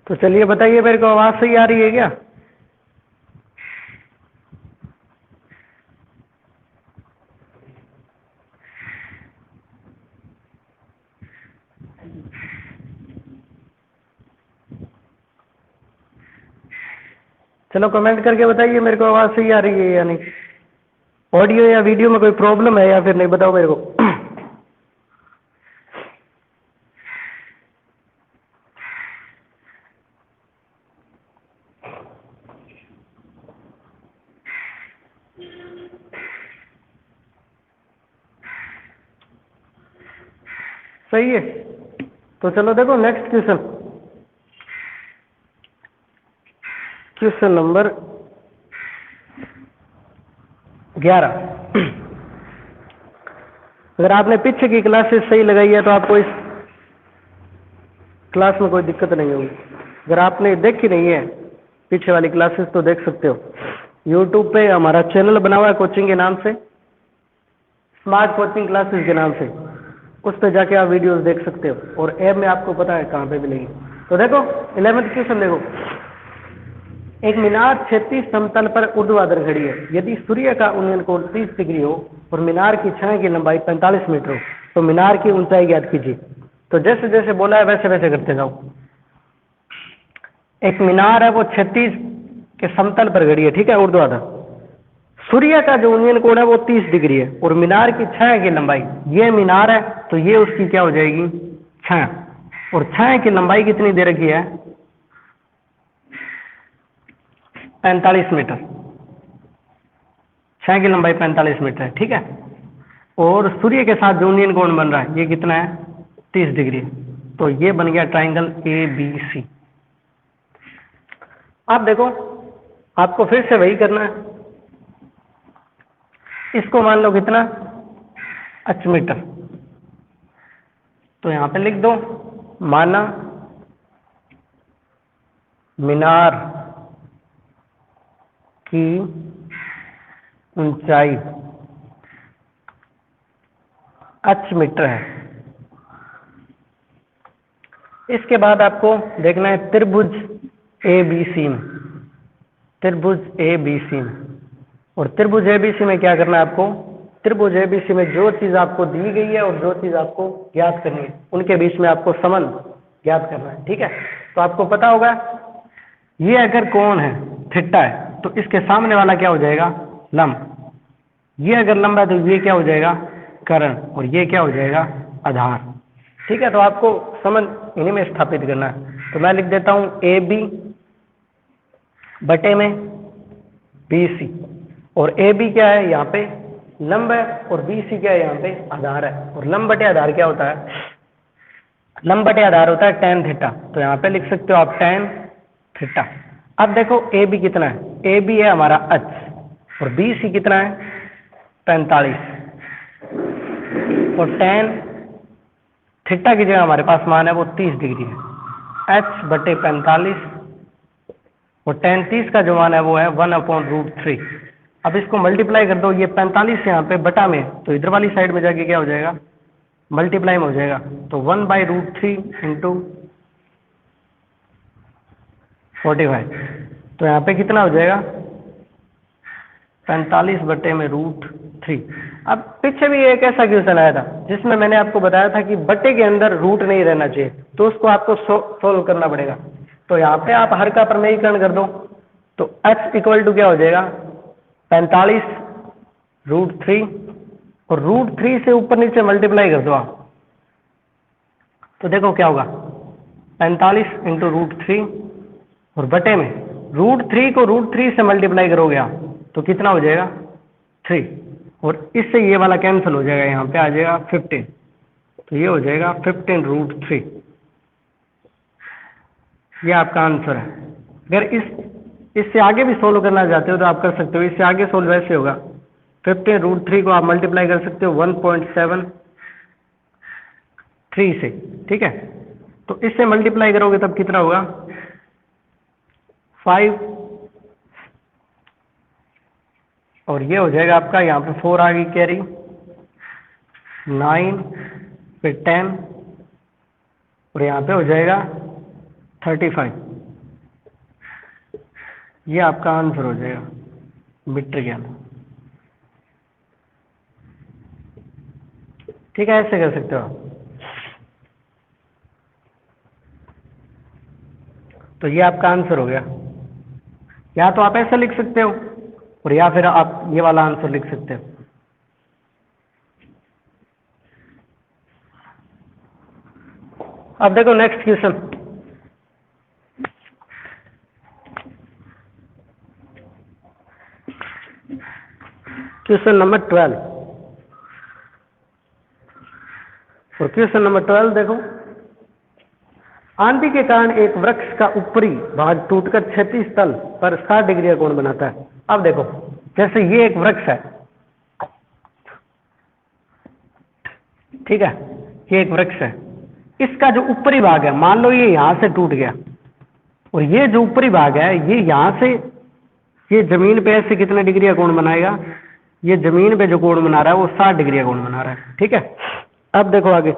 तो चलिए बताइए, मेरे को आवाज़ सही आ रही है क्या? चलो कमेंट करके बताइए मेरे को आवाज़ सही आ रही है या नहीं। ऑडियो या वीडियो में कोई प्रॉब्लम है या फिर नहीं, बताओ मेरे को। सही है। तो चलो देखो नेक्स्ट क्वेश्चन, क्वेश्चन नंबर 11। अगर आपने पीछे की क्लासेस सही लगाई है तो आपको इस क्लास में कोई दिक्कत नहीं होगी। अगर आपने देखी नहीं है पीछे वाली क्लासेस तो देख सकते हो। यूट्यूब पे हमारा चैनल बना हुआ है कोचिंग के नाम से, स्मार्ट कोचिंग क्लासेस के नाम से, उस पर जाके आप वीडियोस देख सकते हो और ऐप में आपको पता है कहाँ पे मिलेगी। तो देखो 11th क्वेश्चन देखो, एक मीनार क्षैतिज समतल पर ऊर्ध्वाधर खड़ी है। यदि सूर्य का उन्नयन कोण 30 डिग्री हो और मीनार की छाया की लंबाई 45 मीटर हो तो मीनार की ऊंचाई ज्ञात कीजिए। तो जैसे जैसे बोला है वैसे वैसे करते जाओ। एक मीनार है वो क्षैतिज के समतल पर खड़ी है, ठीक है, ऊर्ध्वाधर। सूर्य का जो उन्नयन कोण है वो 30 डिग्री है और मीनार की छाया की लंबाई, ये मीनार है तो ये उसकी क्या हो जाएगी, छाया। और छाया की लंबाई कितनी दे रखी है, 45 मीटर। छाया की लंबाई 45 मीटर है, ठीक है। और सूर्य के साथ जो उन्नयन कोण बन रहा है ये कितना है, 30 डिग्री। तो ये बन गया ट्राइंगल ए बी सी। आप देखो आपको फिर से वही करना है। इसको मान लो कितना, 8 मीटर। तो यहां पे लिख दो, माना मीनार की ऊंचाई 8 मीटर है। इसके बाद आपको देखना है त्रिभुज ए बी सी में, त्रिभुज ए बी सी में। और त्रिभुज ए बी सी में क्या करना है आपको, त्रिभुज ए बी सी में जो चीज आपको दी गई है और जो चीज आपको ज्ञात करनी है उनके बीच में आपको संबंध ज्ञात करना है, ठीक है। तो आपको पता होगा ये अगर कोण है थीटा है तो इसके सामने वाला क्या हो जाएगा, लंब। ये अगर लंब है तो ये क्या हो जाएगा, कर्ण। और ये क्या हो जाएगा, आधार, ठीक है। तो आपको संबंध इन्हीं में स्थापित करना है। तो मैं लिख देता हूं ए बी बटे में बी सी। और ए बी क्या है, यहाँ पे लंब है और बी सी क्या है, यहाँ पे आधार है। और लंब बटे आधार क्या होता है, लंब बटे आधार होता है tan थीटा। तो यहाँ पे लिख सकते हो आप tan थीटा। अब देखो ए बी कितना है, ए बी है हमारा अक्ष और बी सी कितना है, 45। और tan थीटा की जगह हमारे पास मान है वो 30 डिग्री है, h बटे 45। और tan 30 का जो मान है वो है 1/√3। अब इसको मल्टीप्लाई कर दो, ये 45 यहाँ पे बटा में तो इधर वाली साइड में जाके क्या हो जाएगा, मल्टीप्लाई में हो जाएगा। तो 1/√3 इंटू 45। तो यहाँ पे कितना हो जाएगा, 45 बटे में √3। अब पीछे भी एक ऐसा क्वेश्चन आया था जिसमें मैंने आपको बताया था कि बटे के अंदर रूट नहीं रहना चाहिए, तो उसको आपको सोल्व करना पड़ेगा। तो यहाँ पे आप हर का प्रमेयीकरण कर दो तो h इक्वल टू क्या हो जाएगा, 45 √3। और √3 से ऊपर नीचे मल्टीप्लाई कर दो आप, तो देखो क्या होगा, 45 इंटू √3 और बटे में √3 को √3 से मल्टीप्लाई करोगे आप तो कितना हो जाएगा, 3। और इससे ये वाला कैंसिल हो जाएगा, यहाँ पे आ जाएगा 15। तो ये हो जाएगा 15√3। ये आपका आंसर है। अगर इससे आगे भी सोल्व करना चाहते हो तो आप कर सकते हो। इससे आगे सोल्व वैसे होगा, 15√3 को आप मल्टीप्लाई कर सकते हो 1.73 से, ठीक है। तो इससे मल्टीप्लाई करोगे तब कितना होगा, 5। और ये हो जाएगा आपका, यहाँ पे 4 आ गई कैरी, 9 फिर 10 और यहाँ पे हो जाएगा 35। ये आपका आंसर हो जाएगा मीटर के अंदर। ठीक है, ऐसे कर सकते हो आप। तो ये आपका आंसर हो गया। या तो आप ऐसा लिख सकते हो और या फिर आप ये वाला आंसर लिख सकते हो। अब देखो नेक्स्ट क्वेश्चन। Question number 12। और क्वेश्चन नंबर 12 देखो, आंधी के कारण एक वृक्ष का ऊपरी भाग टूटकर क्षैतिज तल पर 60 डिग्री का कोण बनाता है। अब देखो, जैसे ये एक वृक्ष है, ठीक है, ये एक वृक्ष है, इसका जो ऊपरी भाग है, मान लो ये यहां से टूट गया, और ये जो ऊपरी भाग है ये यहां से, ये जमीन पे ऐसे कितने डिग्री का कोण बनाएगा, ये जमीन पे जो कोण बना रहा है वो 60 डिग्री का कोण बना रहा है। ठीक है, अब देखो आगे,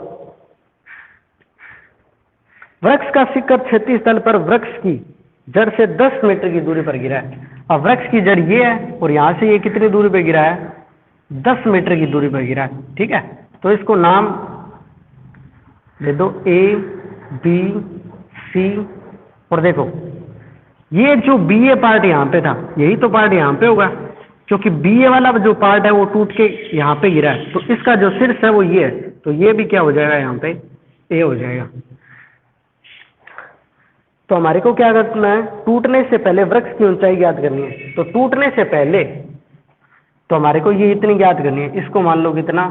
वृक्ष का शिखर क्षैतिज तल पर वृक्ष की जड़ से 10 मीटर की दूरी पर गिरा है। अब वृक्ष की जड़ ये है और यहां से ये कितनी दूरी पर गिरा है, 10 मीटर की दूरी पर गिरा है। ठीक है, तो इसको नाम दे दो ए बी सी। और देखो ये जो बी ए पार्ट यहाँ पे था, यही तो पार्ट यहाँ पे होगा, क्योंकि बी ए वाला जो पार्ट है वो टूट के यहाँ पे गिरा है, तो इसका जो शीर्ष है वो ये है, तो ये भी क्या हो जाएगा, यहाँ पे ए हो जाएगा। तो हमारे को क्या करना है, टूटने से पहले वृक्ष की ऊंचाई ज्ञात करनी है। तो टूटने से पहले तो हमारे को ये इतनी ज्ञात करनी है, इसको मान लो कितना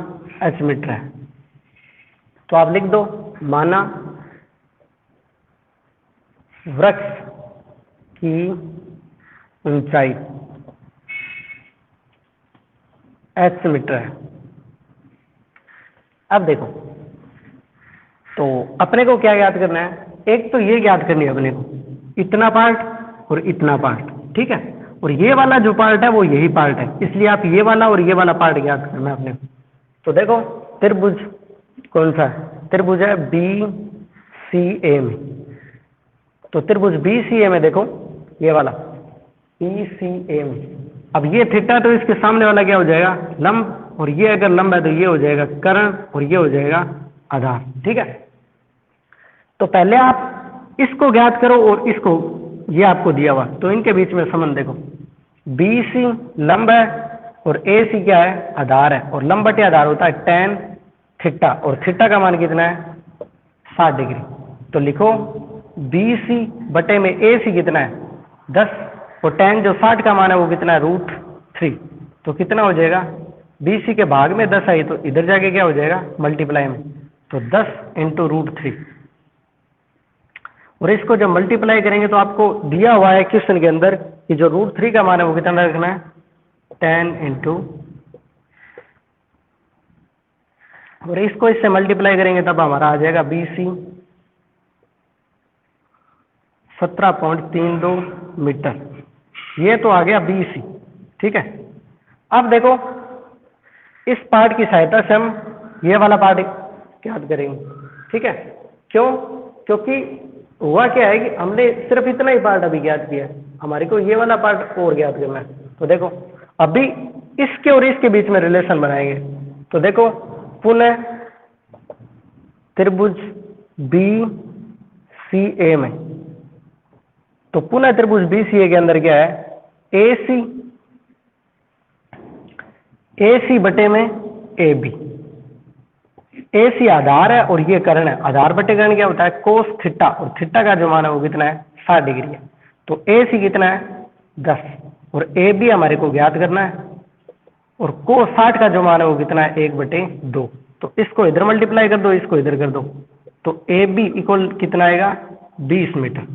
h मीटर है। तो आप लिख दो, माना वृक्ष की ऊंचाई h मीटर है। अब देखो, तो अपने को क्या ज्ञात करना है, एक तो ये ज्ञात करनी है अपने को, इतना पार्ट और इतना पार्ट। ठीक है, और ये वाला जो पार्ट है वो यही पार्ट है, इसलिए आप ये वाला और ये वाला पार्ट ज्ञात करना है अपने को। तो देखो त्रिभुज कौन सा है, त्रिभुज है बी सी ए में। तो त्रिभुज बी सी ए में देखो ये वाला बी सी ए में, अब ये थीटा, तो इसके सामने वाला क्या हो जाएगा, लंब, और ये अगर लंब है तो ये हो जाएगा कर्ण, और ये हो जाएगा आधार। ठीक है, तो पहले आप इसको ज्ञात करो और इसको, ये आपको दिया हुआ, तो इनके बीच में संबंध देखो, बी सी लंब है और ए सी क्या है, आधार है, और लंब बटे आधार होता है tan थीटा, और थीटा का मान कितना है, 60 डिग्री। तो लिखो बी सी बटे में ए सी कितना है, 10, और tan जो 60 का मान है वो कितना है, √3। तो कितना हो जाएगा, बी सी के भाग में 10 आई तो इधर जाके क्या हो जाएगा, मल्टीप्लाई में, तो 10 × √3। और इसको जब मल्टीप्लाई करेंगे तो आपको दिया हुआ है क्वेश्चन के अंदर कि जो √3 का मान है वो कितना रखना है, 10 × और इसको इससे मल्टीप्लाई करेंगे तब हमारा आ जाएगा बी सी 17.32 मीटर। ये तो आ गया बी सी। ठीक है, अब देखो इस पार्ट की सहायता से हम ये वाला पार्ट ज्ञात करेंगे। ठीक है, क्यों, क्योंकि हुआ क्या है कि हमने सिर्फ इतना ही पार्ट अभी ज्ञात किया है, हमारे को ये वाला पार्ट और ज्ञात करना है। तो देखो अभी इसके और इसके बीच में रिलेशन बनाएंगे। तो देखो पुनः त्रिभुज बी सी ए में, तो पुनः त्रिभुज बी सी ए के अंदर क्या है, ए सी बटे में ए बी, ए सी आधार है और ये कर्ण है, आधार बटे कर्ण क्या होता है, कोस थीटा, और थीटा का जो मान है वो कितना है, 60 डिग्री है। तो ए सी कितना है, 10, और ए बी हमारे को ज्ञात करना है, और कोस 60 का जो मान है वो कितना है, 1/2। तो इसको इधर मल्टीप्लाई कर दो, इसको इधर कर दो, तो ए बी इक्वल कितना आएगा, 20 मीटर।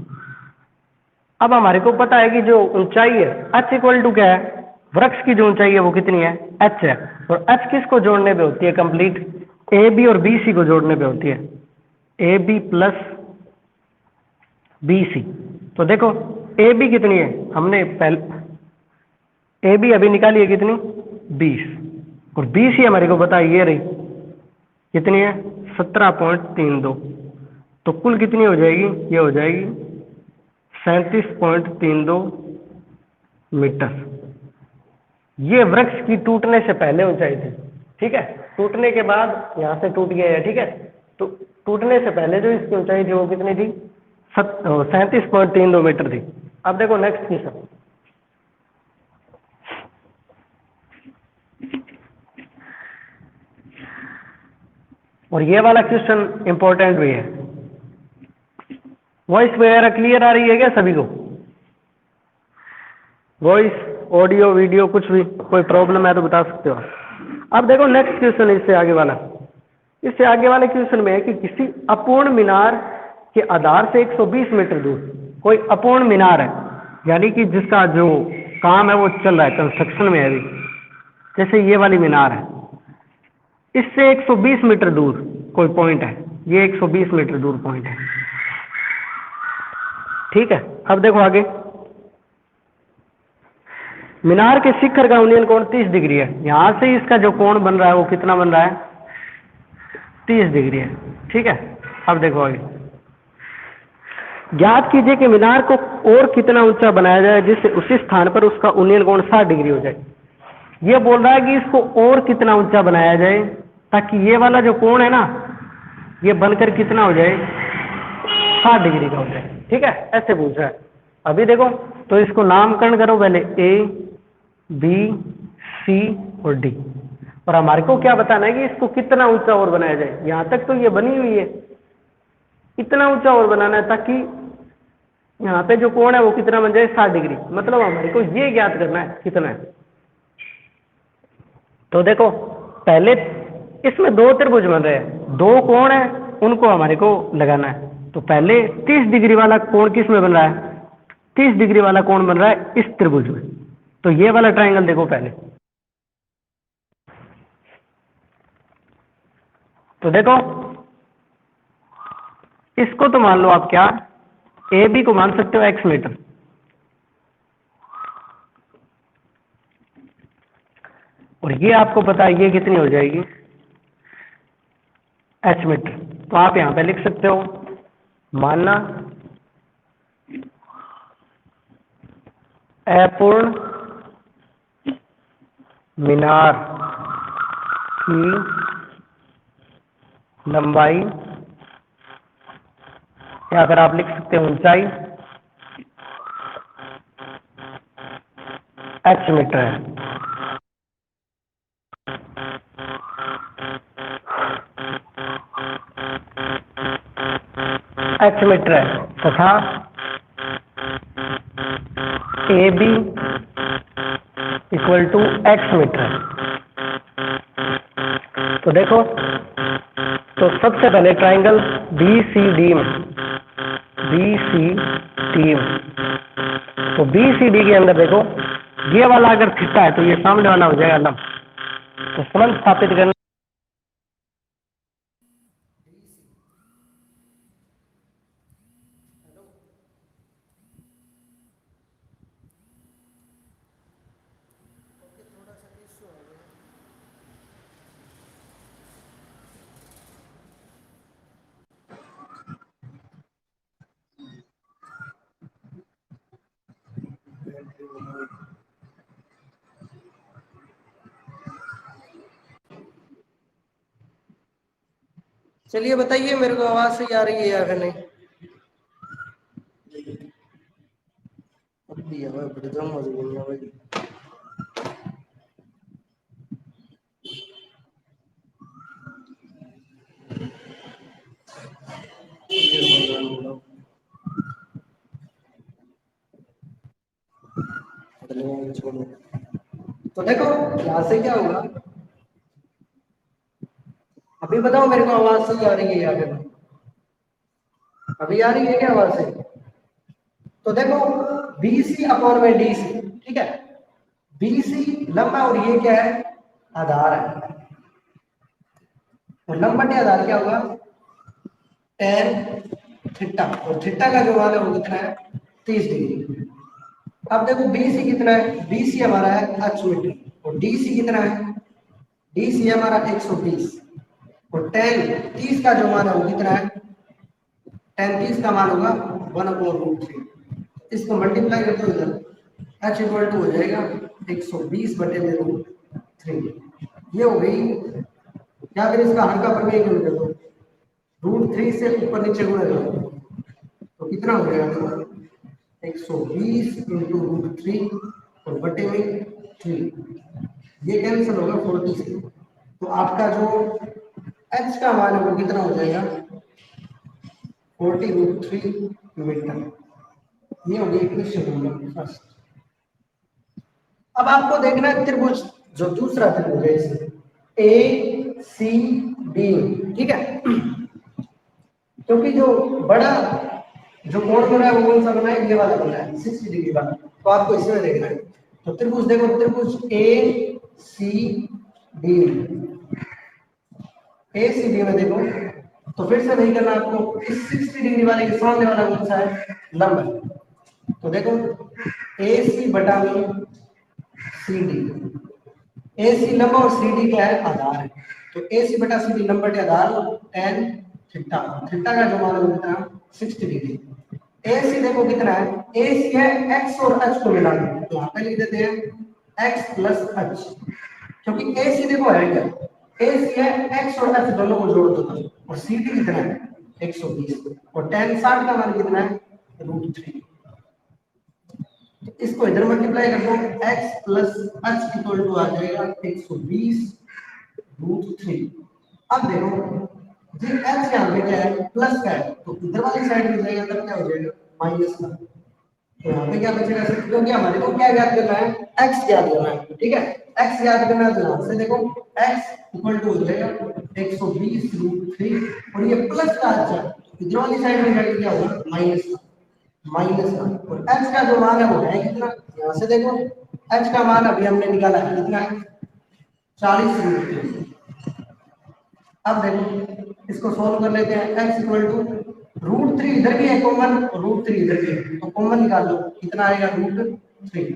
अब हमारे को पता है कि जो ऊंचाई है h इक्वल टू क्या है, वृक्ष की जो ऊंचाई है वो कितनी है, h है, और h किसको जोड़ने पे होती है, कंप्लीट ए बी और बी सी को जोड़ने पे होती है, A B plus B C. तो देखो ए बी कितनी है, हमने पहले ए बी अभी निकाली है कितनी, 20, और बी सी हमारे को पता है ये रही कितनी है, 17.32। तो कुल कितनी हो जाएगी, ये हो जाएगी 37.32 मीटर। ये वृक्ष की टूटने से पहले ऊंचाई थी, ठीक है। टूटने के बाद यहाँ से टूट गया है, ठीक है। तो टूटने से पहले जो इसकी ऊंचाई थी वो कितनी थी? 37.32 मीटर थी। अब देखो नेक्स्ट क्वेश्चन। और ये वाला क्वेश्चन इंपॉर्टेंट भी है। वॉइस वगैरह क्लियर आ रही है क्या सभी को? वॉइस, ऑडियो, वीडियो कुछ भी कोई प्रॉब्लम है तो बता सकते हो। अब देखो नेक्स्ट क्वेश्चन इससे आगे वाला। इससे आगे वाले क्वेश्चन में है कि किसी अपूर्ण मीनार के आधार से 120 मीटर दूर कोई अपूर्ण मीनार है, यानी कि जिसका जो काम है वो चल रहा है, कंस्ट्रक्शन में है अभी। जैसे ये वाली मीनार है, इससे 120 मीटर दूर कोई पॉइंट है, ये 120 मीटर दूर पॉइंट है, ठीक है। अब देखो आगे, मीनार के शिखर का उन्नयन कोण 30 डिग्री है। यहां से इसका जो कोण बन रहा है वो कितना बन रहा है? 30 डिग्री है, ठीक है। अब देखो आगे, ज्ञात कीजिए कि मीनार को और कितना ऊंचा बनाया जाए जिससे उसी स्थान पर उसका उन्नयन कोण 60 डिग्री हो जाए। ये बोल रहा है कि इसको और कितना ऊंचा बनाया जाए ताकि ये वाला जो कोण है ना, ये बनकर कितना हो जाए? 60 डिग्री का हो जाए, ठीक है। ऐसे पूछ रहा है। अभी देखो, तो इसको नामकरण करो पहले, ए, बी, सी और डी। और हमारे को क्या बताना है कि इसको कितना ऊंचा और बनाया जाए। यहां तक तो ये बनी हुई है, इतना ऊंचा और बनाना है ताकि यहाँ पे जो कोण है वो कितना बन जाए? 60 डिग्री। मतलब हमारे को ये ज्ञात करना है कितना है। तो देखो, पहले इसमें दो त्रिभुज बन रहे हैं, दो कोण है, उनको हमारे को लगाना है। तो पहले 30 डिग्री वाला कोण किस में बन रहा है? 30 डिग्री वाला कोण बन रहा है इस त्रिभुज में। तो ये वाला ट्रायंगल देखो पहले। तो देखो, इसको तो मान लो आप क्या, ए बी को मान सकते हो x मीटर, और ये आपको पता है ये कितनी हो जाएगी? h metre. तो आप यहां पे लिख सकते हो, मानना अपूर्ण मीनार की लंबाई, या फिर आप लिख सकते हो ऊंचाई h मीटर है। h मीटर है तथा A B equal to x metre है। तो देखो, तो सबसे पहले ट्राइंगल बी सी डी में, बी सी डी में, तो बी सी डी के अंदर देखो, ये वाला अगर थीटा है तो ये सामने वाला हो जाएगा लंब। तो संबंध स्थापित करना, चलिए बताइए मेरे को आवाज सही आ रही है या फिर नहीं? अभी है बड़ी दम हो गई है भाई। तो देखो यहाँ से क्या होगा, अभी बताओ मेरे को आवाज सही आ रही है या फिर? अभी आ रही है क्या आवाज से? तो देखो, BC अपॉन में DC, ठीक है। BC लंबा और ये क्या है? आधार है। और लंबा के आधार क्या होगा? tan थीटा, और थीटा का जो मान है वो कितना है? 30 डिग्री। अब देखो BC कितना है? BC हमारा है h मीटर, और DC कितना है? DC हमारा 120, और tan 30 का जो मान है वो कितना है? tan 30 का मान होगा 1/√3। इसको मल्टीप्लाई कर दो इधर, h इक्वल टू हो जाएगा 120 बटे में √3। ये हो गई, या फिर इसका हर का प्रमेय क्यों कर दो, √3 से ऊपर नीचे गुणा करो तो कितना हो जाएगा, 120 इंटू √3 और बटे में 3, ये कैंसिल होगा 40 से। तो आपका जो h का मान है वो कितना हो जाएगा, 40√3 मीटर। ये हो गई इक्वेशन नंबर फर्स्ट। अब आपको देखना है त्रिभुज, जो दूसरा त्रिभुज है इसे ए सी डी, ठीक है, क्योंकि जो बड़ा जो कोण बना है वो कौन सा बना है, ये वाला बना है 60 डिग्री वाला, तो आपको इसमें देखना है। तो त्रिभुज देखो, त्रिभुज ए सी डी, ए सी डी में देखो, तो फिर से नहीं करना आपको, इस 60 डिग्री वाले के सामने वाला कौन सा है, लंब है। तो देखो ए सी बटा में सी डी, ए सी लंब और सी डी क्या है, आधार है। तो ए सी बटा सी डी लंब बटे आधार tan थीटा, थीटा का जो मान है कितना, 60 डिग्री। ए सी देखो कितना है, ए सी है x और h को मिला के, तो यहाँ पे लिख देते हैं x प्लस h, क्योंकि ए सी देखो है क्या, ए सी है x और h दोनों को जोड़ दो, और सी डी कितना है 120, और tan 60 का मान कितना है √3। इसको इधर मल्टीप्लाई कर दो, x plus h equal to आ जाएगा 120 √3। अब देखो जी h यहाँ पे क्या है, प्लस का है, तो इधर वाली साइड में जाएगा तब क्या हो जाएगा, माइनस का। तो यहाँ पे क्या बचेगा, क्योंकि हमारे को क्या ज्ञात करना है, x ज्ञात करना है, ठीक है, x ज्ञात करना है। तो यहाँ से देखो x इक्वल टू हो जाएगा 120 √3, और ये प्लस का h है, इधर वाली साइड में जाके क्या होगा, माइनस का, माइनस का। और h का जो मान है वो है कितना, यहाँ से देखो h का मान अभी हमने निकाला है कितना है, 40 √3। अब देखो इसको सॉल्व कर लेते हैं, x इक्वल टू √3 इधर भी है कॉमन और √3 इधर भी है, तो कॉमन निकाल लो, कितना आएगा √3।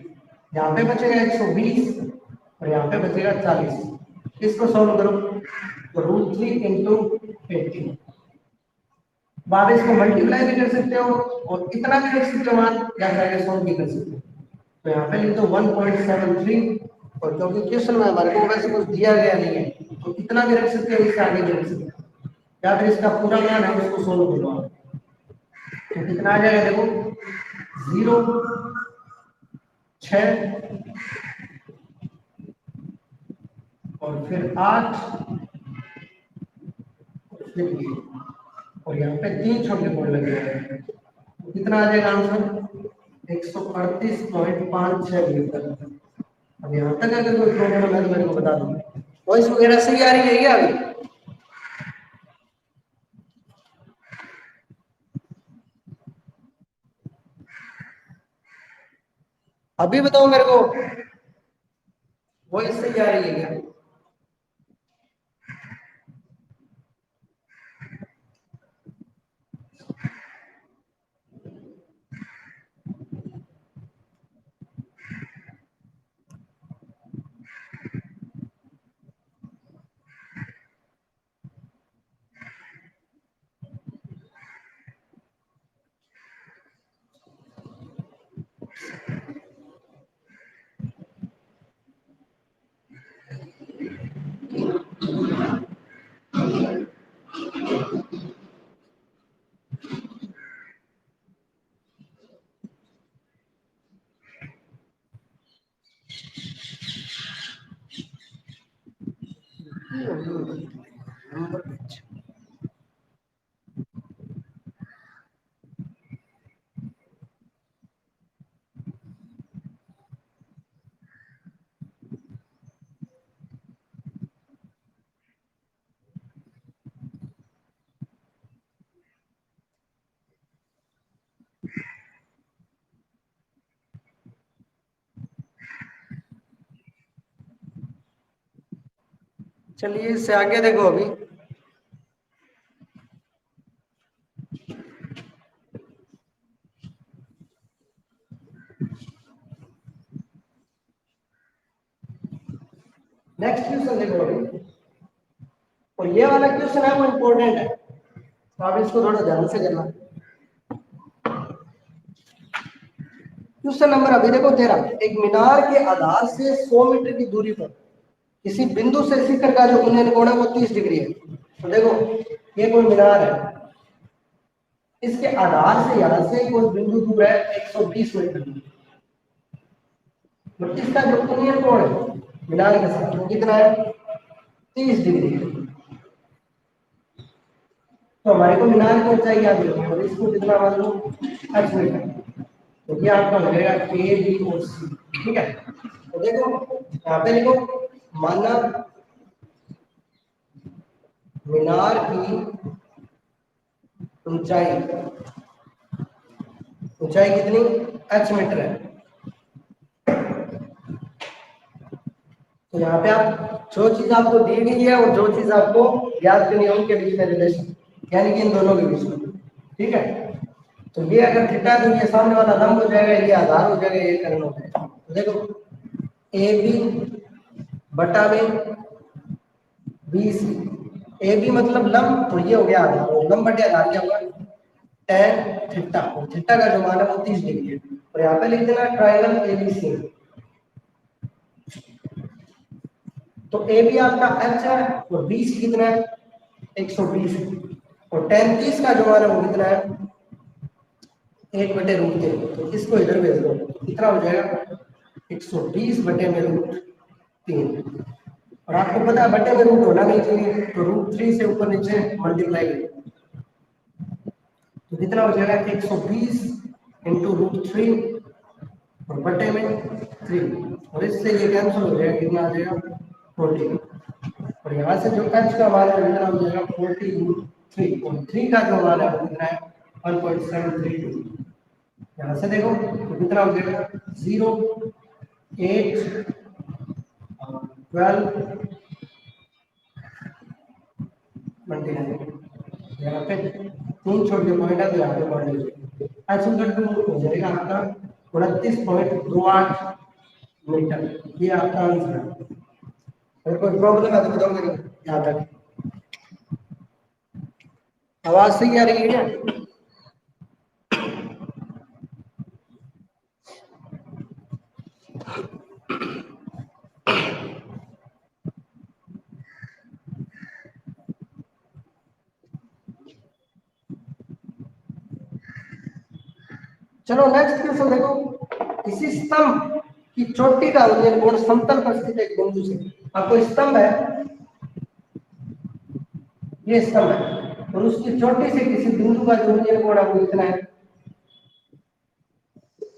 यहाँ पे बचेगा 120 और यहाँ पे बचेगा 40। इसको सॉल्व करो तो √3 इंटू 18, बाद इसको मल्टीप्लाई भी कर सकते हो और इतना भी रख सकते हो मान, या जाके सॉल्व भी कर सकते हो। तो यहाँ पे लिख दो 1.73, और क्योंकि क्वेश्चन में हमारे को वैसे कुछ दिया गया नहीं है तो इतना भी रख सकते हो, इससे आगे भी रख सकते हो, या फिर इसका पूरा मान है उसको सोल्व करो आप। तो कितना आ जाएगा देखो, 0 6 और फिर 8 फिर 2, और यहाँ पे 3 छोटे कोण लगे हैं, तो कितना आ जाएगा आंसर, 138.56 मीटर। अब यहाँ तक अगर कोई प्रॉब्लम है तो मेरे को बता दो, वॉइस वगैरह सही आ रही है क्या अभी, अभी बताओ मेरे को, वॉइस सही आ रही है क्या। चलिए इससे आगे देखो, अभी नेक्स्ट क्वेश्चन देखो अभी, और ये वाला क्वेश्चन है वो इम्पोर्टेंट है, तो आप इसको थोड़ा ध्यान से करना। क्वेश्चन नंबर अभी देखो 13, एक मीनार के आधार से 100 मीटर की दूरी पर किसी बिंदु से शिखर का जो उन्नयन कोण है वो 30 डिग्री है। तो देखो ये कोई मीनार है, इसके आधार से यहां से कोई बिंदु दूर है 120 मीटर, तो इसका जो उन्नयन कोण है मीनार के साथ वो कितना है 30 डिग्री है। तो हमारे को मीनार की ऊंचाई याद रखनी है और इसको कितना मान लो h मीटर, तो ये आपका हो जाएगा ए बी और सी। ठीक है, तो देखो यहाँ पे लिखो माना मीनार की ऊंचाई कितनी h मीटर है। तो यहाँ पे आप जो चीज आपको दी गई है और जो चीज आपको याद करनी है उनके बीच में रिलेशन, यानी कि इन दोनों के बीच में। ठीक है, तो ये अगर थीटा तो ये सामने वाला लंब हो जाएगा, ये आधार हो जाएगा, ये कर्ण हो जाएगा। तो देखो ए बी बटा में बी सी, ए बी मतलब लंब, तो ये हो गया आधार, और लंब बटे आधार क्या होगा tan थीटा, और थीटा का जो मान है वो 30 डिग्री है। और यहाँ पे लिख देना ट्रायंगल एबीसी, तो ए बी आपका h है और बी सी कितना है 120 है, और tan 30 का जो मान है वो कितना है 1/√3। तो इसको इधर भेज दो, कितना हो जाएगा 120 बटे में √3, और आपको पता है बटे में रूट होना नहीं चाहिए, तो √3 से ऊपर नीचे मल्टीप्लाई करें तो कितना हो जाएगा 120 इंटू √3 और बटे में 3, और इससे ये कैंसिल हो जाएगा, कितना आ जाएगा 40, और यहाँ से जो h का मान है कितना हो जाएगा 40√3, और 3 का जो मान है वो कितना है 1.732। यहाँ से देखो तो कितना हो जाएगा 0 8 12 29, यहाँ पे 3 छोटे पॉइंट है तो यहाँ पे पॉइंट लीजिए, हो जाएगा आपका 29.28 मीटर। ये आपका आंसर है। अगर कोई प्रॉब्लम है तो बताऊंगा यहाँ तक। आवाज सही आ रही है? चलो नेक्स्ट क्वेश्चन देखो, किसी स्तंभ की चोटी का उन्नयन कोण समतल पर स्थित एक बिंदु से, आपको स्तंभ है, ये स्तंभ है, और उसकी चोटी से किसी बिंदु का जो उन्नयन कोण है वो कितना है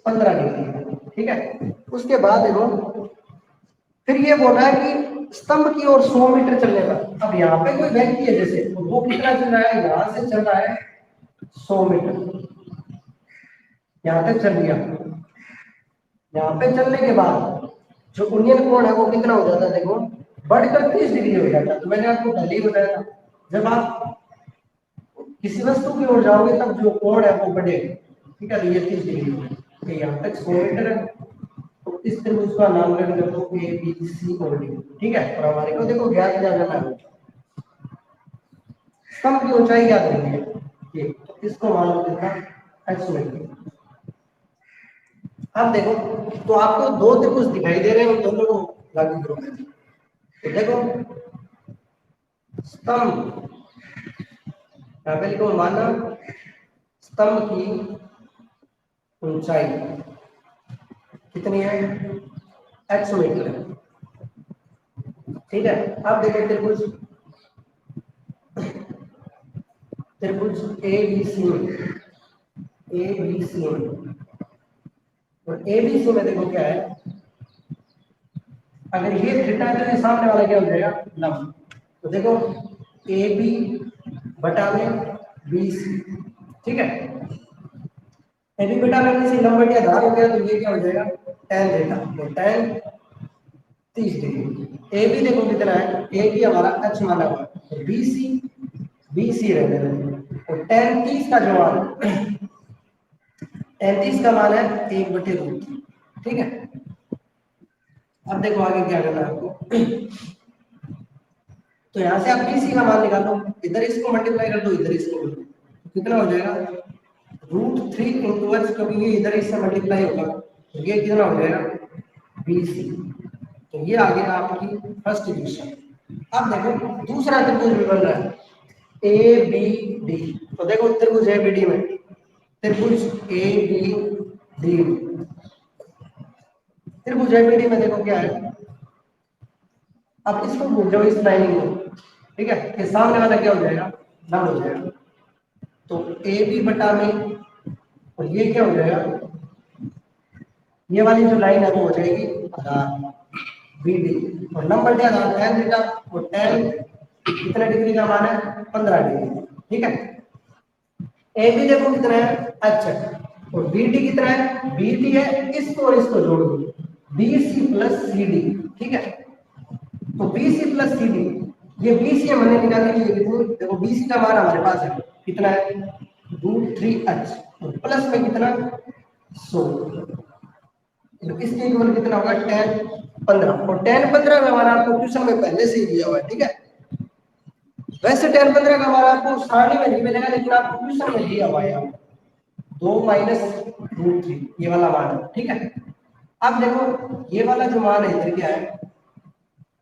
15 डिग्री। ठीक है, उसके बाद देखो फिर ये बोला है कि स्तंभ की ओर 100 मीटर चलने का। अब यहाँ पे कोई व्यक्ति है जैसे, तो वो कितना चल रहा है, यहाँ से चल रहा है 100 मीटर, यहाँ तक चल गया। यहाँ पे चलने के बाद जो उन्नयन कोण है वो कितना हो जाता है, देखो बढ़कर 30 डिग्री हो जाता है। तो मैंने आपको पहले ही बताया था, जब आप किसी वस्तु की ओर जाओगे तब जो कोण है वो बढ़ेगा। ठीक है, तो ये 30 डिग्री है, यहाँ तक 100 मीटर है, तो इस त्रिभुज का नामकरण कर दो ए बी सी और डी। ठीक है, और हमारे को देखो ज्ञात क्या करना है, स्तंभ की ऊंचाई ज्ञात करनी है, ये तो इसको मान लो कितना h मीटर। अब देखो तो आपको दो त्रिभुज दिखाई दे रहे हैं, उन दोनों को लागू करो। तो देखो स्तंभ, यहाँ पे लिखो माना स्तंभ की ऊंचाई कितनी है h मीटर है। ठीक है, अब देखो त्रिभुज ए बी सी और एबीसी में देखो क्या है, अगर ये थीटा है तो ये सामने वाला क्या हो जाएगा लंब। तो देखो ए बी बटा में बी सी। ठीक है, ए बी बटा में बी सी लंब बटे आधार हो गया, तो ये क्या हो जाएगा tan थीटा, तो tan 30 डिग्री। ए बी देखो कितना है, ए बी हमारा h माना हुआ है, तो बी सी रहने देंगे, और tan 30 का जो मान है 33 का मान है 1/√3। ठीक है, अब देखो आगे क्या करना है आपको। तो यहां से आप BC का मान निकालो, इधर इसको मल्टीप्लाई कर दो, इधर इसको कर दो, तो कितना हो जाएगा √3 × h, क्योंकि ये इधर इससे मल्टीप्लाई होगा तो ये कितना हो जाएगा BC। तो ये आ गया आपकी फर्स्ट इक्वेशन। अब देखो दूसरा त्रिभुज भी बन रहा है ABD। तो देखो त्रिभुज ABD में त्रिभुज ABD त्रिभुज ABD में देखो क्या है। अब इसको भूल जाओ इस लाइन को, ठीक है, कि सामने वाला क्या हो जाएगा लंब हो जाएगा। तो AB बटा में और ये क्या हो जाएगा, ये वाली जो लाइन है वो हो जाएगी आधार BD और लंब बटे आधार tan थीटा और tan कितने डिग्री का मान है 15 डिग्री, ठीक है। AB देखो कितना है H है और BD कितना है BD है, इसको और इसको जोड़ दो BC प्लस CD, ठीक है। तो BC प्लस CD ये BC हमने निकालने के लिए कितनी, देखो BC का मान हमारे पास है कितना है √3H और प्लस में कितना 100, तो इसके इक्वल कितना होगा tan 15 और tan 15 का मान आपको क्वेश्चन में पहले से ही दिया हुआ है, ठीक है। वैसे tan 15 का मान आपको सारणी में नहीं मिलेगा लेकिन आपको क्वेश्चन में दिया हुआ है 2 माइनस √3 ये वाला मान है, ठीक है। अब देखो ये वाला जो मान है इधर क्या है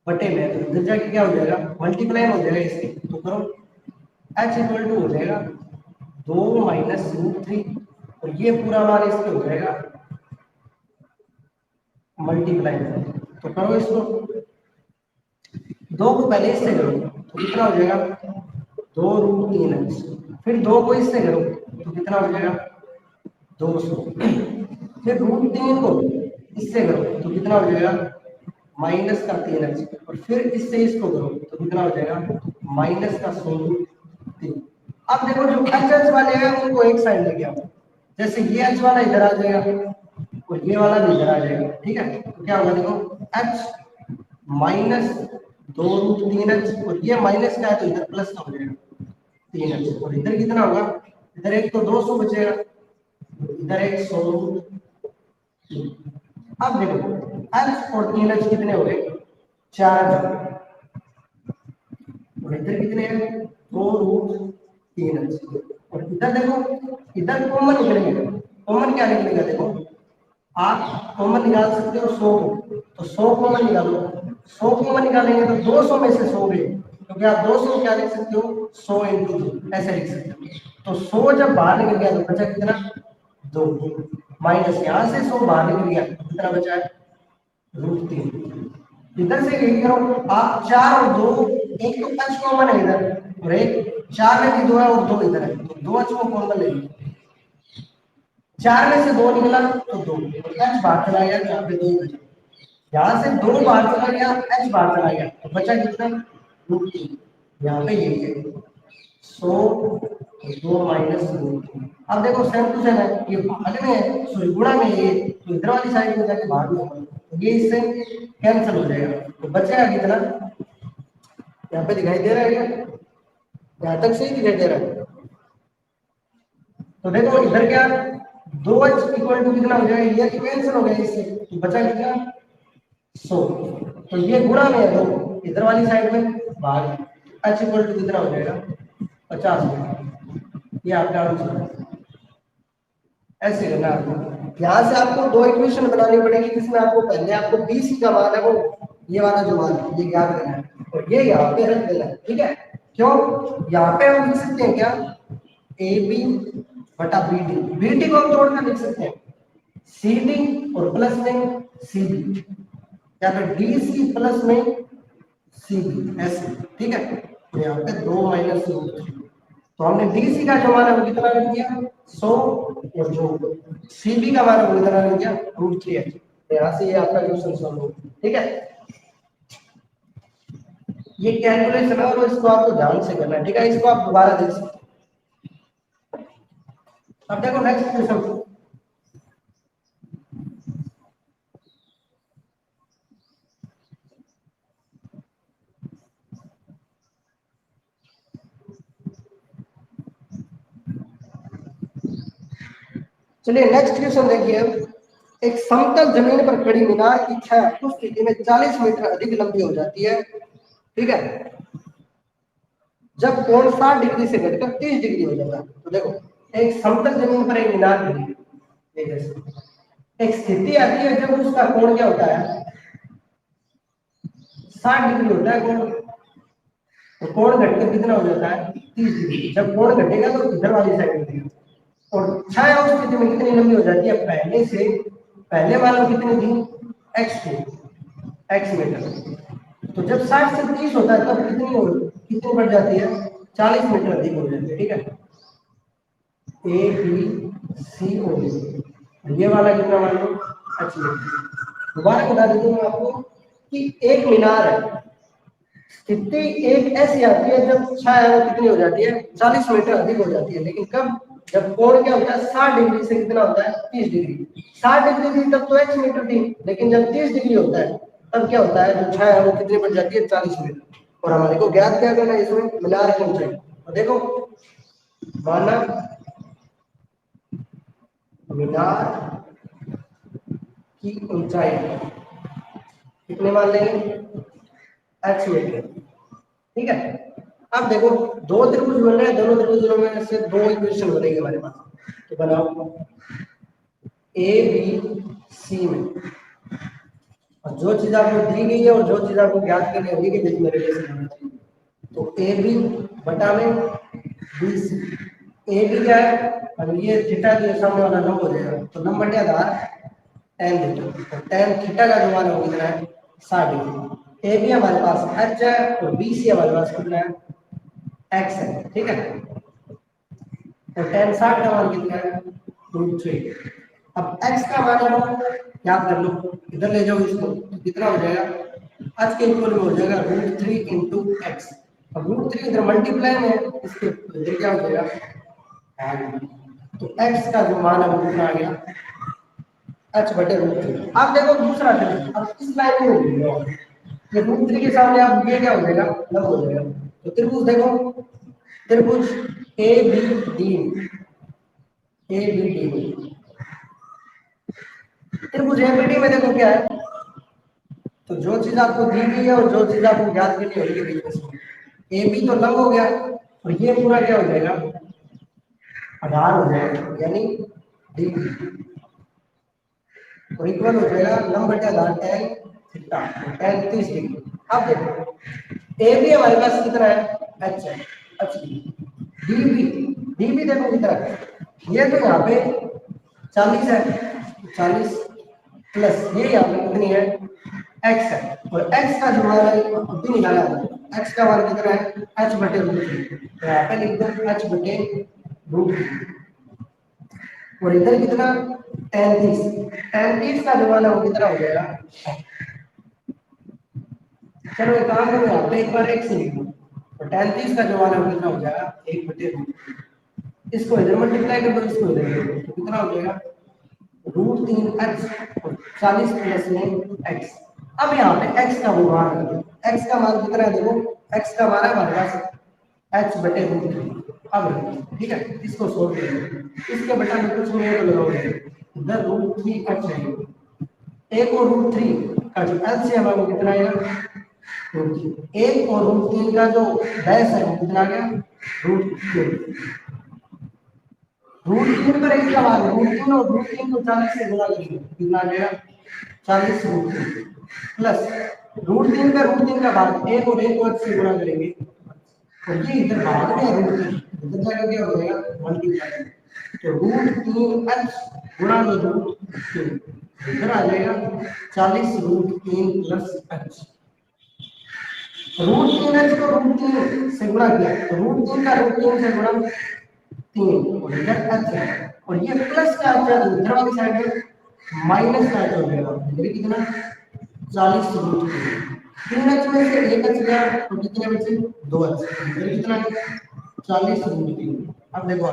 बटे में, तो इधर जाके क्या हो जाएगा मल्टीप्लाई हो जाएगा इसके, तो करो H इक्वल टू हो जाएगा 2 माइनस √3 और ये पूरा मान इसके हो जाएगा मल्टीप्लाई, तो करो इसको 2 को पहले इससे करो तो कितना हो जाएगा 2√3H, फिर 2 को इससे करो तो कितना हो जाएगा 200, फिर √3 को इससे करो तो कितना हो जाएगा माइनस का 3H और फिर इससे इसको करो तो कितना हो जाएगा माइनस का 100√3। अब देखो जो HH वाले हैं उनको एक साइड लेके आओ, जैसे ये H वाला इधर आ जाएगा और ये वाला भी इधर आ जाएगा, ठीक है। तो क्या होगा देखो H माइनस 2√3H और ये माइनस का है तो इधर प्लस का हो जाएगा 3H और इधर कितना होगा, इधर एक तो 200 बचेगा, इधर एक 100। अब देखो H और 3H कितने हो गए 4 और इधर कितने हैं 2√3H और इधर देखो इधर कॉमन निकलेगा, कॉमन क्या निकलेगा देखो आप कॉमन निकाल सकते हो 100 को, तो 100 कॉमन निकालो, 100 कॉमन निकालेंगे तो 200 में से 100 गए क्योंकि आप 200 क्या लिख सकते हो 100 × 2 ऐसे लिख सकते हो। तो 100 जब बाहर निकल गया तो बचा कितना 2 माइनस यहाँ से 100 बाहर निकल गया तो कितना बचा है √3। इधर से यही करो आप 4 और 2 एक तो H कॉमन है इधर और एक 4 में भी 2 है और 2 इधर है तो 2H को कॉमन ले लो, 4 में से 2 निकला तो 2 H बाहर चला गया, यहाँ पे 2 बचा, यहाँ से 2 बाहर चला गया H बाहर चला गया तो बचा कितना √3, यहाँ पे यही है 100 2 माइनस √3। अब देखो सेम टू सेम है, ये भाग में है सॉरी गुणा में ये तो इधर वाली साइड में जाके भाग में होगा तो ये इससे कैंसिल हो जाएगा तो बचेगा कितना, यहाँ पे दिखाई दे रहा है क्या, यहाँ तक सही दिखाई दे रहा है। तो देखो इधर क्या 2H इक्वल टू कितना हो जाएगा, ये तो कैंसिल हो गया इससे तो बचा कितना 100, तो ये गुणा में है 2 इधर वाली साइड में भाग H इक्वल टू कितना हो जाएगा 50। ये आपका आंसर है, ऐसे करना आपको। यहाँ से आपको 2 इक्वेशन बनानी पड़ेगी जिसमें आपको पहले आपको BC का मान है वो ये वाला जो मान है ये ज्ञात करना है और ये यहाँ पे रख देना है, ठीक है। क्यों यहाँ पे हम लिख सकते हैं क्या AB बटा BD, BD को हम तोड़कर लिख सकते हैं CD और प्लस में CB या फिर DC प्लस में CB ऐसे, ठीक है। तो यहाँ पे 2 माइनस √3 तो हमने DC का जो मान है वो कितना रख दिया 100 और जो CB का मान है वो कितना रख दिया √3H। तो यहाँ से ये आपका क्वेश्चन सॉल्व हो, ठीक है। ये कैलकुलेशन है और इसको आपको ध्यान से करना है, ठीक है। इसको आप दोबारा देख सकते हैं। अब देखो नेक्स्ट क्वेश्चन, चलिए नेक्स्ट क्वेश्चन देखिए। एक समतल जमीन पर खड़ी मीनार की छत उस स्थिति में 40 मीटर अधिक लंबी हो जाती है, ठीक है, जब कोण 60 डिग्री से घटकर 30 डिग्री हो जाता है। तो देखो एक समतल जमीन पर एक मीनार खड़ी है, एक स्थिति आती है जब उसका कोण क्या होता है, 60 डिग्री होता है कोण। तो कोण घटकर कितना हो जाता है, 30 डिग्री। जब कोण घटेगा तो इधर वाली साइड घटेगा। और छाया उस स्थिति में कितनी लंबी हो जाती है, पहले से, पहले मान कितनी थी, x मीटर। तो जब 60 से 30 होता है तब कितनी बढ़ जाती है, 40 मीटर अधिक हो जाती है। ठीक है, A B C O D, ये वाला कितना मान लो, h मीटर। दोबारा बता देता हूँ आपको कि एक मीनार है, स्थिति एक ऐसी आती है जब छाया कितनी हो जाती है, 40 मीटर अधिक हो जाती है। लेकिन कब, जब कोण क्या होता है, 60 डिग्री से कितना होता है, 30 डिग्री। 60 डिग्री थी तब तो x मीटर थी, लेकिन जब 30 डिग्री होता है तब क्या होता है, जो छाया वो कितनी बढ़ जाती है, 40 मीटर। और हमारे को ज्ञात क्या करना है, इसमें मीनार की ऊंचाई। तो देखो, माना मीनार की ऊंचाई कितने मान लेंगे, h मीटर। ठीक है, अब देखो दो त्रिभुज बन रहे हैं, दोनों त्रिभुजों में से दो इक्वेशन बनेगी हमारे पास। तो बनाओ ए बी सी में, और जो चीज आपको दी गई है और जो चीज आपको ज्ञात करनी होगी कि जिसमें रिलेशन होना चाहिए, तो ए बी बटा में बी सी। ए बी क्या है, अब ये थीटा जो सामने वाला लंब हो जाएगा, तो लंब बटे आधार tan थीटा, और tan थीटा का जो मान होगा कितना है, 60 डिग्री। ए बी हमारे पास h है और बी सी हमारे पास कितना है, x है। ठीक है, तो tan 60 का मान कितना है, √3। अब x का मान हम याद कर लो, इधर ले जाओ इसको, तो कितना हो जाएगा, h के इक्वल में हो जाएगा √3 इंटू एक्स। अब √3 इधर मल्टीप्लाई में है, इसके इधर क्या हो जाएगा, तो x का जो मान है वो कितना आ गया, h बटे √3। अब देखो दूसरा त्रिभुज, अब इस लाइन में हो गया ये √3 के सामने, अब ये क्या हो जाएगा, लंब हो जाएगा। तो त्रिभुज देखो, त्रिभुज A B D, A B D, त्रिभुज ए बी डी में देखो क्या है, तो जो चीज आपको दी गई है और जो चीज आपको ज्ञात करनी होगी बीच में, ए बी तो लंब हो गया और ये पूरा क्या हो जाएगा, आधार हो जाएगा, यानी डी, और इक्वल हो जाएगा लंब बटे आधार tan थीटा, tan 30 डिग्री। अब देखो ए बी हमारे पास कितना है, h है, h डी बी देखो कितना है, ये तो यहाँ पे 40 है, 40 प्लस ये यहाँ पे कितनी है, x है, और x का जो मान है अभी निकाला है, x का मान कितना है, h बटे √3। तो यहाँ पे लिख दो h बटे √3, और इधर कितना, tan 30 का जो मान है वो कितना हो जाएगा। चलो एक काम करो, यहाँ पे एक बार x लिख दो, तो tan 30 का जो मान है वो कितना हो जाएगा, 1 बटे √3। इसको इधर मल्टीप्लाई कर दो, इसको इधर कर दो, तो कितना हो जाएगा, √3h और 40 प्लस में x। अब यहाँ पे x का मान है, x का मान कितना है, देखो x का मान है हमारे पास h बटे √3। अब ठीक है, इसको सोल्व करेंगे, इसके बटा में कुछ नहीं तो लगाओगे, इधर √3h है, एक और √3 का जो एलसीएम है वो कितना आएगा, √3। एक और √3 का जो बेस है वो कितना आ गया, √3। √3 पर एक का मान है √3, और √3 को 40 से गुणा करेंगे, कितना आ जाएगा, 40 √3 प्लस √3 का √3 का भाग, एक और एक को से गुणा करेंगे, और ये इधर भाग में √3, इधर जाकर क्या हो जाएगा, मल्टीप्लाई, तो √3h गुणा में √3, इधर आ जाएगा 40 √3 प्लस h। √3h को √3 से गुणा किया, तो √3 का √3 से गुणा 3, और इधर h है, और ये प्लस का h है, इधर वाली साइड में माइनस का h हो जाएगा, इधर कितना 40 √3, 3h में से 1h गया तो कितने बचे, 2h, इधर कितना है 40 √3। अब देखो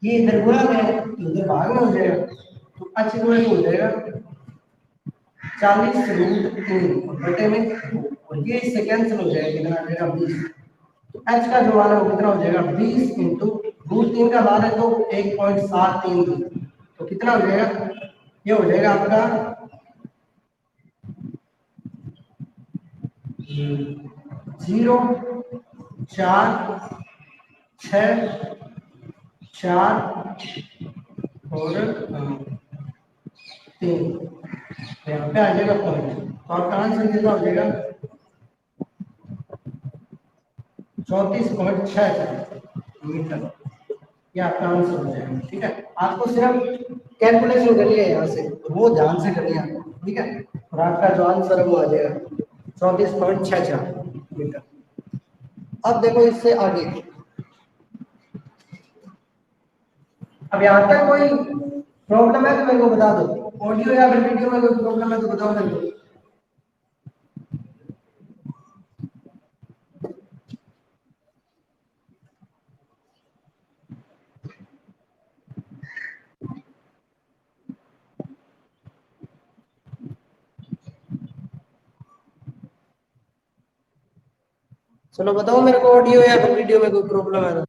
ये इधर गुणा में तो इधर भाग में हो जाएगा, तो h गुणा हो जाएगा 40 √3 बटे में 2, और ये इससे कैंसिल हो जाएगा, कितना आ जाएगा 20। तो h का जो मान है वो कितना हो जाएगा, 20 इंटू √3 का मान है तो 1.732, तो कितना हो जाएगा, ये हो जाएगा आपका 0 4 6 4 और 3, तो यहाँ पे आ जाएगा पॉइंट, तो आपका आंसर कितना हो जाएगा 34.6 मीटर, ये आपका आंसर हो जाएगा। ठीक है, आपको सिर्फ कैलकुलेशन करनी है यहाँ से, वो ध्यान से करनी है आपको। ठीक है, और आपका जो आंसर है वो आ जाएगा 34.66 मीटर। अब देखो इससे आगे, अब यहाँ तक कोई प्रॉब्लम है तो मेरे को बता दो, ऑडियो या फिर वीडियो में कोई प्रॉब्लम है तो बताओ मेरे को। चलो बताओ मेरे को, ऑडियो या फिर वीडियो में कोई प्रॉब्लम है तो।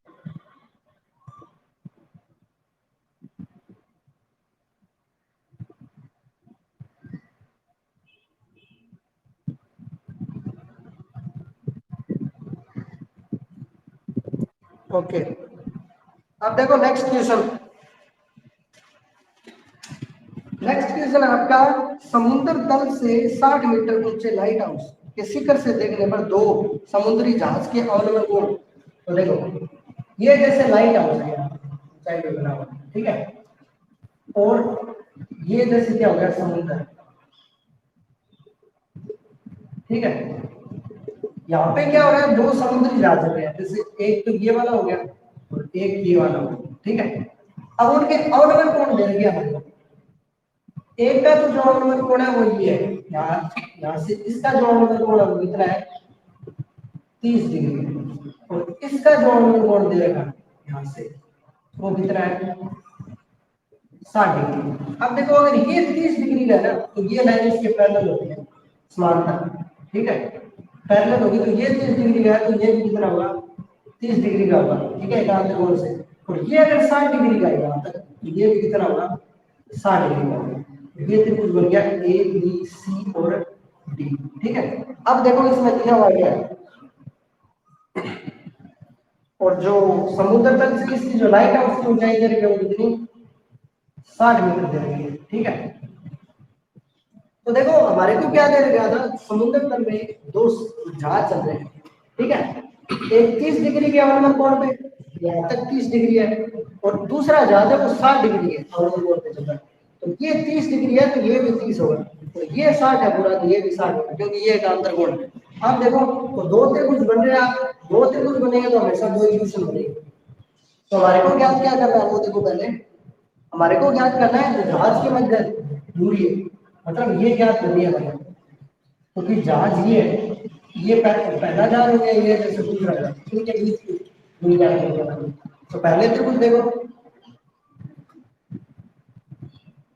ओके, अब देखो नेक्स्ट क्वेश्चन। नेक्स्ट क्वेश्चन आपका, समुद्र तल से 60 मीटर ऊंचे लाइट हाउस के शिखर से देखने पर दो समुद्री जहाज के अवलोकन कोण। तो देखो ये जैसे लाइट हाउस है ऊंचाई पे बना हुआ, ठीक है, और ये जैसे क्या हो गया समुद्र, ठीक है, यहाँ पे क्या हो रहा है, दो समुद्री जहाज है, जैसे एक तो ये वाला हो गया और एक ये वाला हो गया, ठीक है। अब उनके अवलोकन कोण दे दिया हमें, एक का तो जो अवलोकन कोण है वो ये है, यहाँ से इसका जो अवलोकन कोण है वो कितना है 30 डिग्री, और इसका जो अवलोकन कोण देगा यहाँ से वो कितना है 60 डिग्री। अब देखो अगर ये 30 डिग्री का है ना, तो ये लाइन इसके पैरेलल होती है समांतर, ठीक है, पैरेलल होगी, तो ये 30 डिग्री का है तो ये भी कितना होगा 30 डिग्री का होगा, ठीक है, एकांत कोण से। और ये अगर 60 डिग्री का है यहाँ तक, तो ये भी कितना होगा 60 डिग्री का होगा। ये त्रिभुज बन गया ए बी सी और डी, ठीक है। अब देखो इसमें दिया हुआ क्या है, और जो समुद्र तल से इसकी जो लाइट है उसकी ऊंचाई दे रही है वो कितनी 60 मीटर दे रही है, ठीक है। तो देखो हमारे को क्या दे रहा था, समुद्र तल में दो जहाज चल रहे हैं, ठीक है, एक 30 डिग्री के अवलोकन कोण पे, यहाँ तक 30 डिग्री है, और दूसरा जहाज है वो 60 डिग्री है अवलोकन कोण पे चल रहा है। तो ये 30 डिग्री है तो ये भी 30 होगा, तो ये 60 है पूरा, तो ये भी 60 होगा, क्योंकि ये एक अंतर कोण है। अब देखो तो दो त्रिभुज बन रहे हैं, दो त्रिभुज बनेंगे तो हमेशा दो इक्वेशन बनेगी। तो हमारे को ज्ञात क्या करना है, वो देखो पहले हमारे को ज्ञात करना है जो जहाज के मध्य दूरी है, मतलब ये ज्ञात करनी है हमारे को, क्योंकि जहाज ये पहला जहाज हो गया, ये जैसे दूसरा जहाज, इनके बीच की दूरी ज्ञात करनी है। तो पहले त्रिभुज देखो,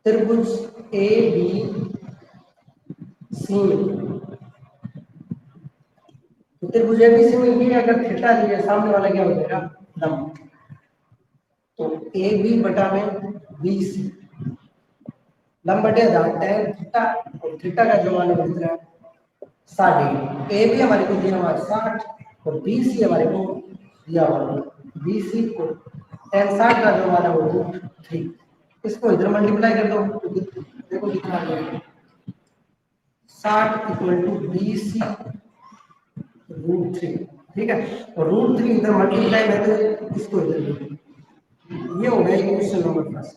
त्रिभुज ए बी सी, तो त्रिभुज ए बी सी में भी अगर थीटा लिया, सामने वाला क्या हो जाएगा लंब, तो ए बी बटा में बी सी, लंब बटे आधार tan थीटा, और थीटा का जो मान है कितना 60 डिग्री। ए बी हमारे को दिया हुआ 60 और बी सी हमारे को दिया हुआ बी सी को tan 60 का जो मान है वो √3, इसको इधर मल्टीप्लाई कर दो तो देखो कितना आ जाएगा 60 = बी सी √3, ठीक है, और √3 इधर मल्टीप्लाई में तो इसको इधर, ये हो गया इक्वेशन नंबर फर्स्ट।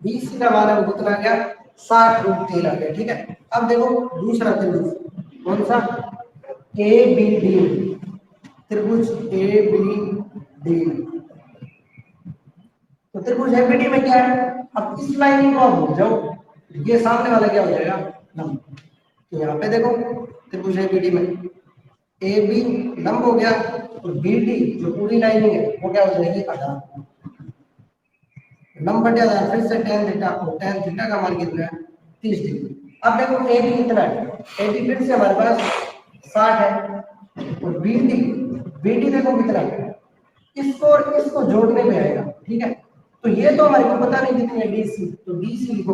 BC का मान है वो कितना आ गया 60√3 आ गया, ठीक है। अब देखो दूसरा त्रिभुज कौन सा, ABD, त्रिभुज ABD, तो त्रिभुज ABD में क्या है, अब इस लाइन को आप भूल जाओ, ये सामने वाला क्या हो जाएगा लंब। तो यहाँ पे देखो त्रिभुज ABD में AB लंब हो गया, और BD जो पूरी लाइन है वो क्या हो जाएगी आधार, लंब बटे आधार, फिर से tan थीटा, और tan थीटा का मान कितना है 30 डिग्री। अब देखो AB कितना है, AB फिर से हमारे पास 60 है, और BD देखो कितना है, इसको और इसको जोड़ने में आएगा, ठीक है। तो ये तो हमारे को पता नहीं कितनी है DC, तो DC लिखो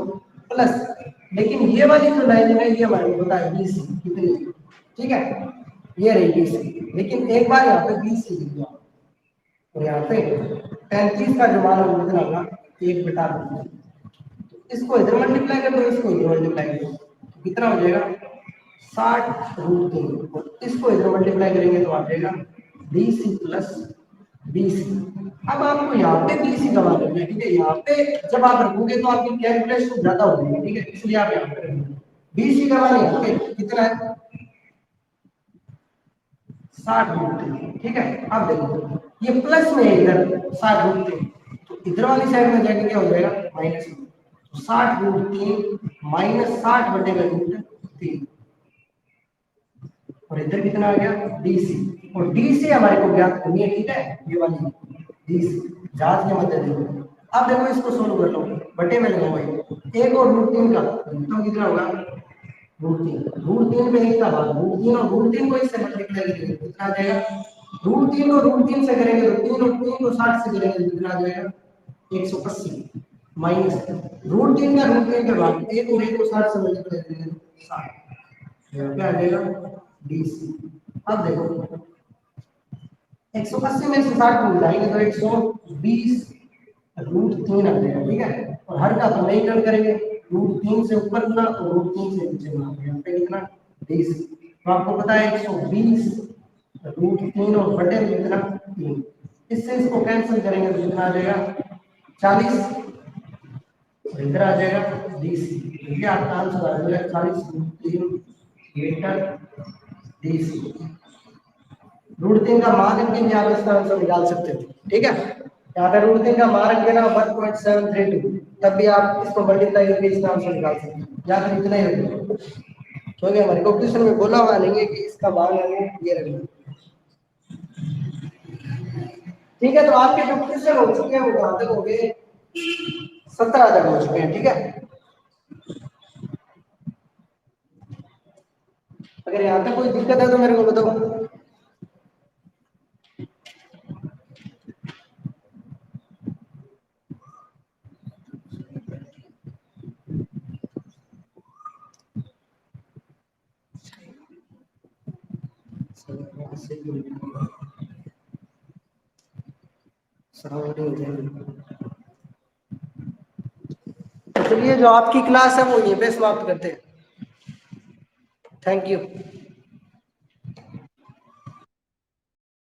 प्लस, लेकिन ये वाली जो लाइन है ये हमारे को पता है BC कितनी है, ठीक है, ये रही BC, लेकिन एक बार यहाँ पे BC लिख दो, और यहाँ पे 35 का जो मान है वो कितना होगा 1/2, इसको इधर मल्टीप्लाई कर दो, इसको इधर मल्टीप्लाई कर दो, कितना हो जाएगा 60√3, और इसको इधर मल्टीप्लाई करेंगे तो आ जाएगा BC प्लस BC। अब आपको यहाँ पे BC का मान रखना है, ठीक है। यहाँ पे जब आप रखोगे तो आपकी कैलकुलेशन ज्यादा हो जाएगी, ठीक है, इसलिए आप यहाँ पे रखेंगे। BC का मान यहाँ पे कितना है 60√3, ठीक है। अब देखो ये प्लस में है इधर 60√3, तो इधर वाली साइड में जाके क्या हो जाएगा माइनस में, तो 60√3 माइनस 60/√3, और इधर कितना आ गया DC, और DC हमारे को ज्ञात करनी है, ठीक है, ये वाली DC जहाज के मध्य देखो। अब देखो इसको सोल्व कर लो, बटे में लगाओ एक और √3 का तो कितना होगा √3 पे एक का भाग √3, और √3 को इससे मल्टीप्लाई करेंगे तो कितना आ जाएगा, √3 को √3 से करेंगे तो 3 और 3 को 60 से करेंगे तो कितना आ जाएगा 180, माइनस √3 का √3 के भाग एक और एक को 60 से मल्टीप्लाई करेंगे तो 60, यहाँ पे आ जाएगा DC। अब देखो 180 में से 60 को घटाएंगे तो 120√3 आ जाएगा, ठीक है, और हर का तो नहीं कर करेंगे, √3 से ऊपर गुना और √3 से नीचे गुना, यहाँ पे कितना DC, तो आपको पता है 120√3 और बटे में कितना 3, इससे इसको कैंसिल करेंगे तो कितना आ जाएगा 40, और इधर आ जाएगा DC, ये आपका आंसर आ जाएगा 40√3 मीटर DC। √3 का मान रख के भी आप इसका आंसर निकाल सकते हो, ठीक है। यहाँ पे √3 का मान रख देना 1.732, तब भी आप इसको मल्टीप्लाई करके इसका आंसर निकाल सकते हो, या फिर इतना ही रख दो, क्योंकि हमारे को क्वेश्चन में बोला हुआ नहीं है कि इसका मान है ये रखना, ठीक है। तो आपके जो क्वेश्चन हो चुके हैं वो कहाँ तक हो गए 17 तक हो चुके हैं, ठीक है। अगर यहाँ तक कोई दिक्कत है तो मेरे को बताओ। चलिए जो आपकी क्लास है वो यहीं पे समाप्त करते हैं। Thank you.